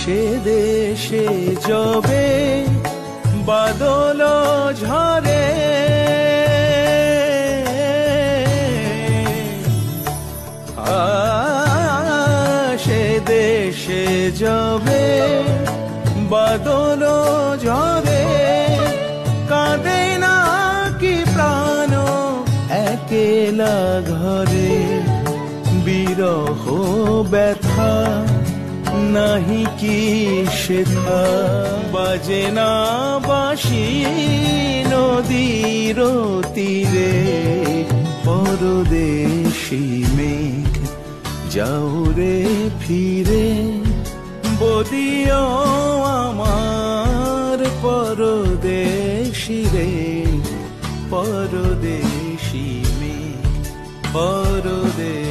সে দেশে যবে বাদল ঝরে, সে দেশে যবে বাদল ঝরে, কাঁদে না কি প্রাণ একেলা ঘরে, বিরহ ব্যথা নাহি কি সেথা, বাজে না বাঁশি নদীর তীরে, পরদেশি মেঘ যাও রে ফিরে, বদিও আমার পরদেশি রে, পরদেশি মেঘ পরদেশি।